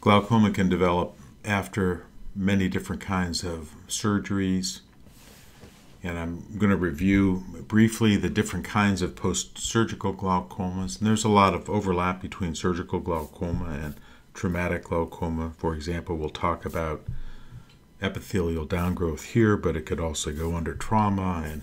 Glaucoma can develop after many different kinds of surgeries, and I'm going to review briefly the different kinds of post-surgical glaucomas. And there's a lot of overlap between surgical glaucoma and traumatic glaucoma. For example, we'll talk about epithelial downgrowth here, but it could also go under trauma, and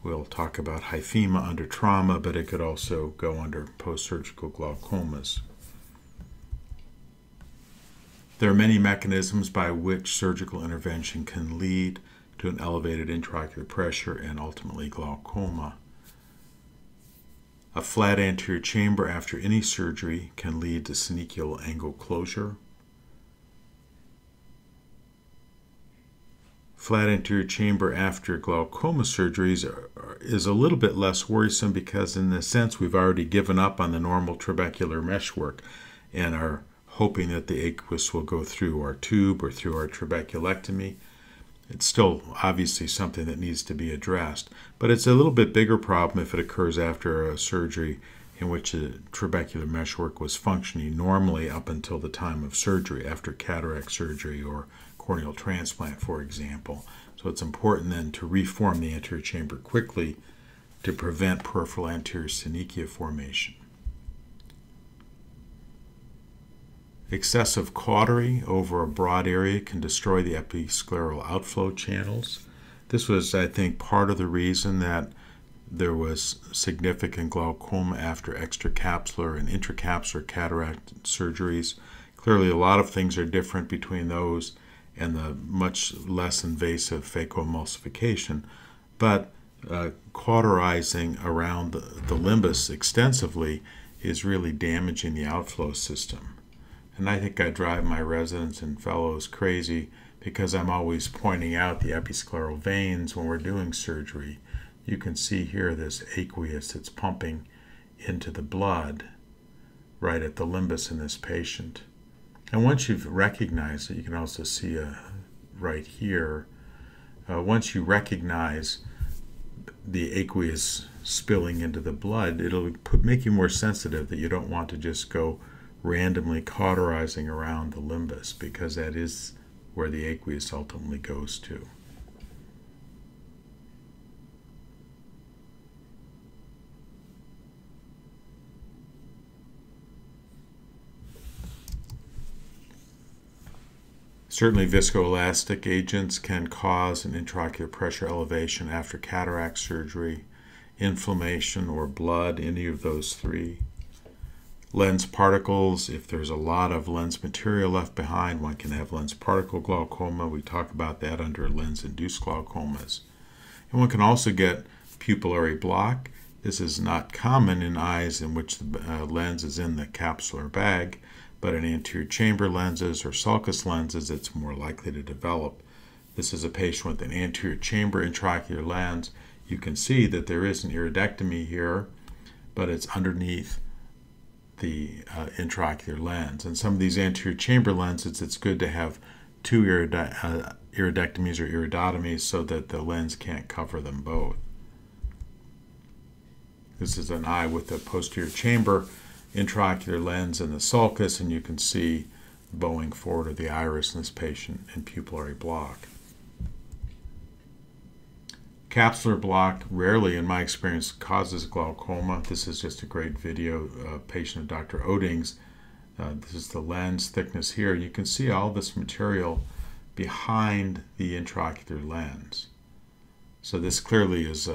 we'll talk about hyphema under trauma, but it could also go under post-surgical glaucomas. There are many mechanisms by which surgical intervention can lead to an elevated intraocular pressure and ultimately glaucoma. A flat anterior chamber after any surgery can lead to synechial angle closure. Flat anterior chamber after glaucoma surgeries is a little bit less worrisome because in a sense we've already given up on the normal trabecular meshwork and are hoping that the aqueous will go through our tube or through our trabeculectomy. It's still obviously something that needs to be addressed, but it's a little bit bigger problem if it occurs after a surgery in which the trabecular meshwork was functioning normally up until the time of surgery, after cataract surgery or corneal transplant, for example. So it's important then to reform the anterior chamber quickly to prevent peripheral anterior synechia formation. Excessive cautery over a broad area can destroy the episcleral outflow channels. This was, I think, part of the reason that there was significant glaucoma after extracapsular and intracapsular cataract surgeries. Clearly, a lot of things are different between those and the much less invasive phacoemulsification, but cauterizing around the limbus extensively is really damaging the outflow system. And I think I drive my residents and fellows crazy because I'm always pointing out the episcleral veins when we're doing surgery. You can see here this aqueous that's pumping into the blood right at the limbus in this patient. And once you've recognized it, you can also see right here, once you recognize the aqueous spilling into the blood, it'll make you more sensitive that you don't want to just go randomly cauterizing around the limbus, because that is where the aqueous ultimately goes to. Certainly viscoelastic agents can cause an intraocular pressure elevation after cataract surgery, inflammation or blood, any of those three. Lens particles, if there's a lot of lens material left behind, one can have lens particle glaucoma. We talk about that under lens-induced glaucomas. And one can also get pupillary block. This is not common in eyes in which the lens is in the capsular bag, but in anterior chamber lenses or sulcus lenses, it's more likely to develop. This is a patient with an anterior chamber intraocular lens. You can see that there is an iridectomy here, but it's underneath the intraocular lens. And some of these anterior chamber lenses, it's good to have two iridectomies or iridotomies so that the lens can't cover them both. This is an eye with a posterior chamber intraocular lens and the sulcus, and you can see bowing forward of the iris in this patient in pupillary block. Capsular block rarely, in my experience, causes glaucoma. This is just a great video, patient of Dr. Oding's. This is the lens thickness here. You can see all this material behind the intraocular lens. So this clearly is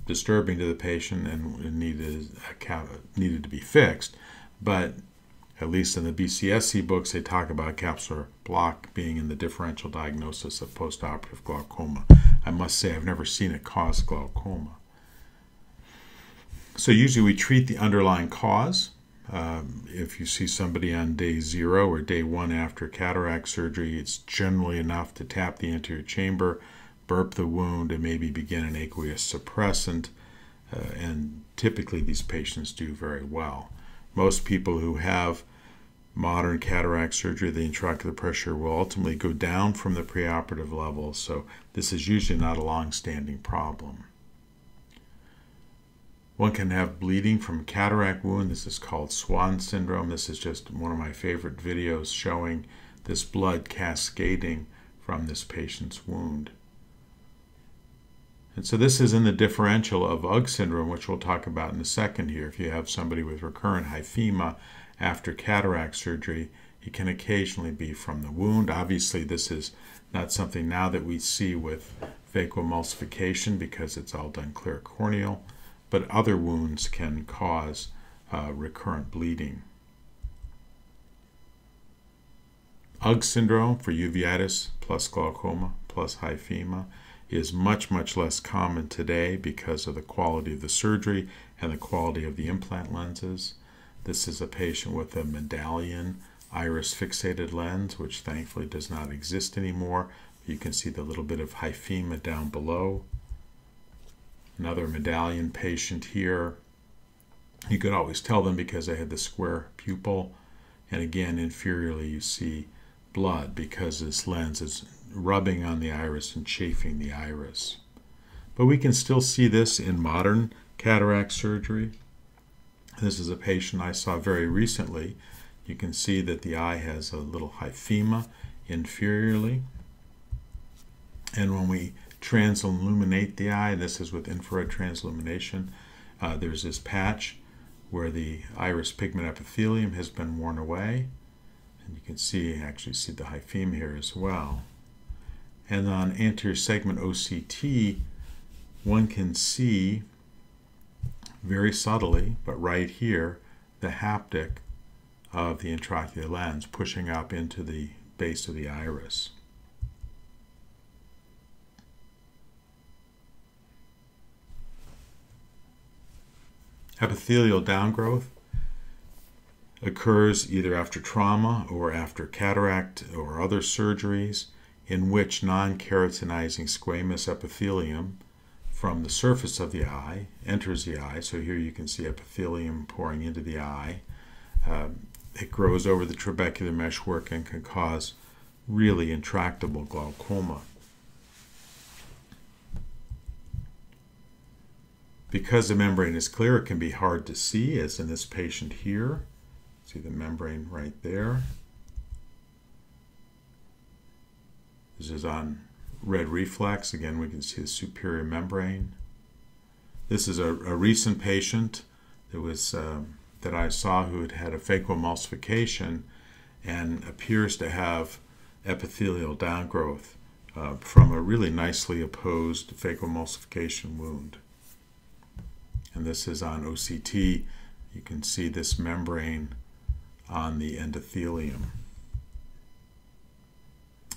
disturbing to the patient and needed to be fixed. But at least in the BCSC books, they talk about capsular block being in the differential diagnosis of postoperative glaucoma. I must say I've never seen it cause glaucoma. So usually we treat the underlying cause. If you see somebody on day 0 or day 1 after cataract surgery, it's generally enough to tap the anterior chamber, burp the wound, and maybe begin an aqueous suppressant. And typically these patients do very well. Most people who have modern cataract surgery, the intraocular pressure will ultimately go down from the preoperative level, so this is usually not a long-standing problem. One can have bleeding from a cataract wound. This is called Swan syndrome. This is just one of my favorite videos showing this blood cascading from this patient's wound. And so this is in the differential of UGG syndrome, which we'll talk about in a second here. If you have somebody with recurrent hyphema after cataract surgery, it can occasionally be from the wound. Obviously, this is not something now that we see with phacoemulsification because it's all done clear corneal, but other wounds can cause recurrent bleeding. UGG syndrome for uveitis plus glaucoma plus hyphema is much, much less common today because of the quality of the surgery and the quality of the implant lenses. This is a patient with a medallion iris fixated lens, which thankfully does not exist anymore. You can see the little bit of hyphema down below. Another medallion patient here. You could always tell them because they had the square pupil. And again, inferiorly you see blood because this lens is rubbing on the iris and chafing the iris. But we can still see this in modern cataract surgery. This is a patient I saw very recently. You can see that the eye has a little hyphema inferiorly. And when we transilluminate the eye, this is with infrared transillumination, there's this patch where the iris pigment epithelium has been worn away. And you can actually see the hyphema here as well. And on anterior segment OCT, one can see very subtly, but right here, the haptic of the intraocular lens pushing up into the base of the iris. Epithelial downgrowth occurs either after trauma or after cataract or other surgeries in which non-keratinizing squamous epithelium from the surface of the eye enters the eye. So here you can see epithelium pouring into the eye. It grows over the trabecular meshwork and can cause really intractable glaucoma. Because the membrane is clear, it can be hard to see, as in this patient here. See the membrane right there. This is on red reflex. Again, we can see the superior membrane. This is a recent patient that I saw who had had a phacoemulsification and appears to have epithelial downgrowth from a really nicely opposed phacoemulsification wound. And this is on OCT. You can see this membrane on the endothelium.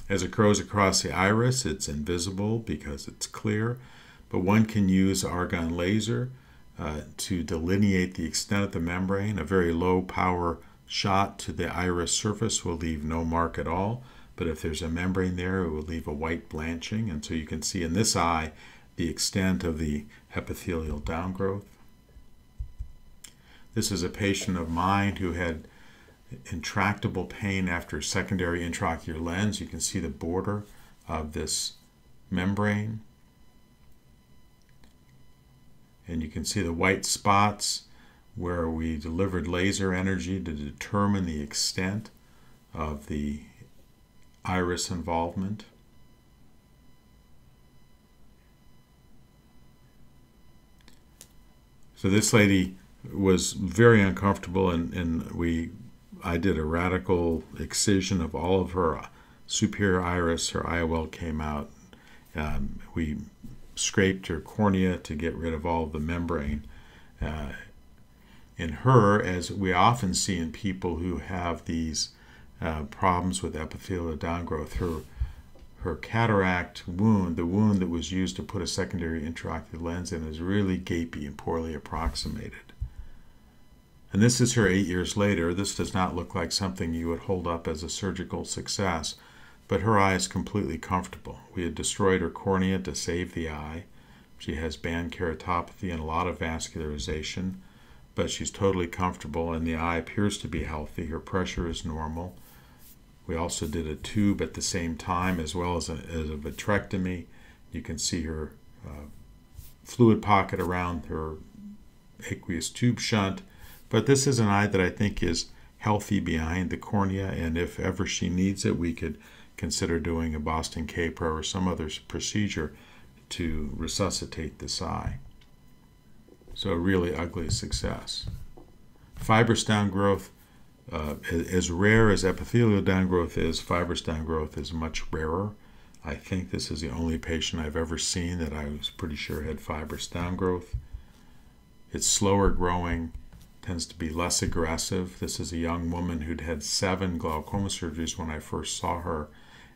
As it grows across the iris, it's invisible because it's clear, but one can use argon laser to delineate the extent of the membrane. A very low power shot to the iris surface will leave no mark at all, but if there's a membrane there, it will leave a white blanching, and so you can see in this eye the extent of the epithelial downgrowth. This is a patient of mine who had intractable pain after secondary intraocular lens. You can see the border of this membrane. And you can see the white spots where we delivered laser energy to determine the extent of the iris involvement. So this lady was very uncomfortable, and I did a radical excision of all of her superior iris. Her IOL came out. We scraped her cornea to get rid of all of the membrane. In her, as we often see in people who have these problems with epithelial downgrowth, her cataract wound, the wound that was used to put a secondary intraocular lens in, is really gapey and poorly approximated. And this is her 8 years later. This does not look like something you would hold up as a surgical success, but her eye is completely comfortable. We had destroyed her cornea to save the eye. She has band keratopathy and a lot of vascularization, but she's totally comfortable, and the eye appears to be healthy. Her pressure is normal. We also did a tube at the same time, as well as a vitrectomy. You can see her fluid pocket around her aqueous tube shunt, but this is an eye that I think is healthy behind the cornea, and if ever she needs it, we could consider doing a Boston K-Pro or some other procedure to resuscitate this eye. So a really ugly success. Fibrous downgrowth, as rare as epithelial downgrowth is, fibrous downgrowth is much rarer. I think this is the only patient I've ever seen that I was pretty sure had fibrous downgrowth. It's slower growing, tends to be less aggressive. This is a young woman who'd had 7 glaucoma surgeries when I first saw her,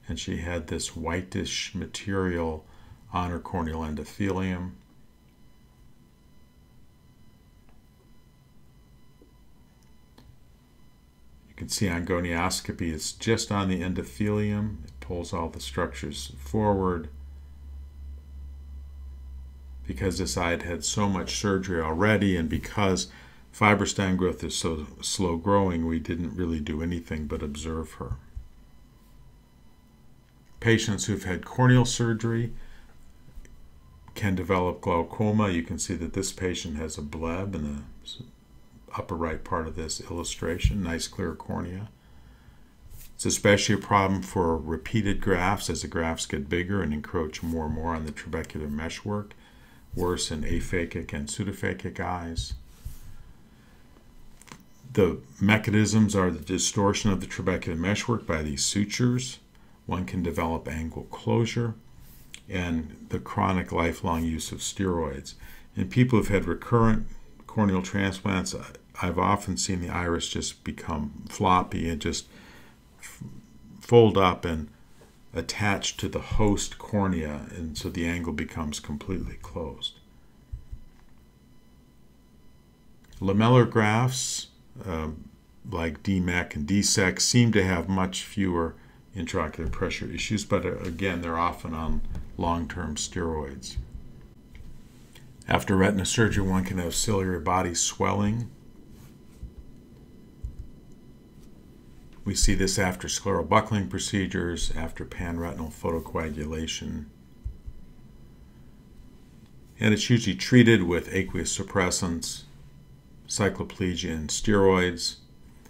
and she had this whitish material on her corneal endothelium. You can see on gonioscopy it's just on the endothelium. It pulls all the structures forward. Because this eye had had so much surgery already, and because fibrous downgrowth is so slow growing, we didn't really do anything but observe her. Patients who've had corneal surgery can develop glaucoma. You can see that this patient has a bleb in the upper right part of this illustration, nice clear cornea. It's especially a problem for repeated grafts as the grafts get bigger and encroach more and more on the trabecular meshwork, worse in aphakic and pseudophakic eyes. The mechanisms are the distortion of the trabecular meshwork by these sutures. One can develop angle closure, and the chronic lifelong use of steroids. In people who've had recurrent corneal transplants, I've often seen the iris just become floppy and just fold up and attach to the host cornea, and so the angle becomes completely closed. Lamellar grafts, like DMEK and DSEK, seem to have much fewer intraocular pressure issues, but again, they're often on long-term steroids. After retina surgery, one can have ciliary body swelling. We see this after scleral buckling procedures, after panretinal photocoagulation. And it's usually treated with aqueous suppressants, cycloplegia, and steroids.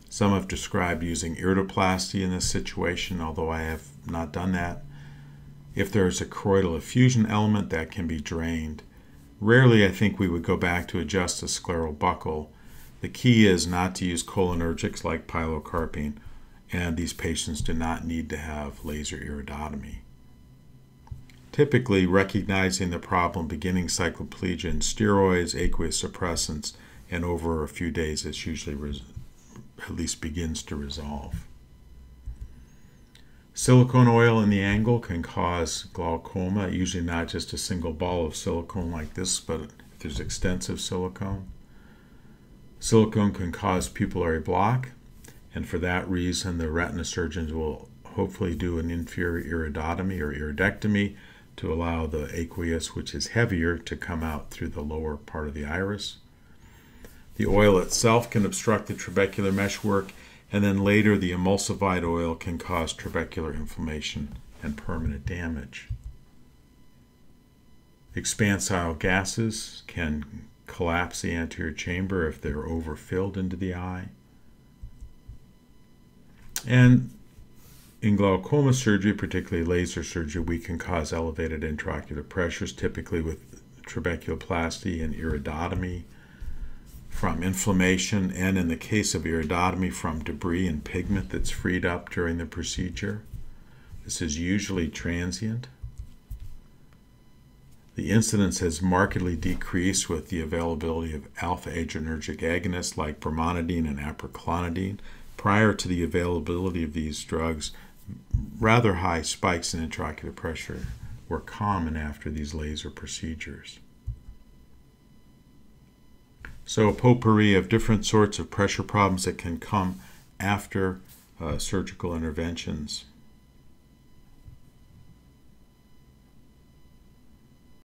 Some have described using iridoplasty in this situation, although I have not done that. If there's a choroidal effusion element, that can be drained. Rarely, I think, we would go back to adjust the scleral buckle. The key is not to use cholinergics like pilocarpine, and these patients do not need to have laser iridotomy. Typically, recognizing the problem, beginning cycloplegia and steroids, aqueous suppressants, and over a few days, it's usually at least begins to resolve. Silicone oil in the angle can cause glaucoma, usually not just a single ball of silicone like this, but if there's extensive silicone. Silicone can cause pupillary block, and for that reason, the retina surgeons will hopefully do an inferior iridotomy or iridectomy to allow the aqueous, which is heavier, to come out through the lower part of the iris. The oil itself can obstruct the trabecular meshwork, and then later the emulsified oil can cause trabecular inflammation and permanent damage. Expansile gases can collapse the anterior chamber if they're overfilled into the eye. And in glaucoma surgery, particularly laser surgery, we can cause elevated intraocular pressures, typically with trabeculoplasty and iridotomy, from inflammation, and in the case of iridotomy, from debris and pigment that's freed up during the procedure. This is usually transient. The incidence has markedly decreased with the availability of alpha-adrenergic agonists like brimonidine and aproclonidine. Prior to the availability of these drugs, rather high spikes in intraocular pressure were common after these laser procedures. So a potpourri of different sorts of pressure problems that can come after surgical interventions.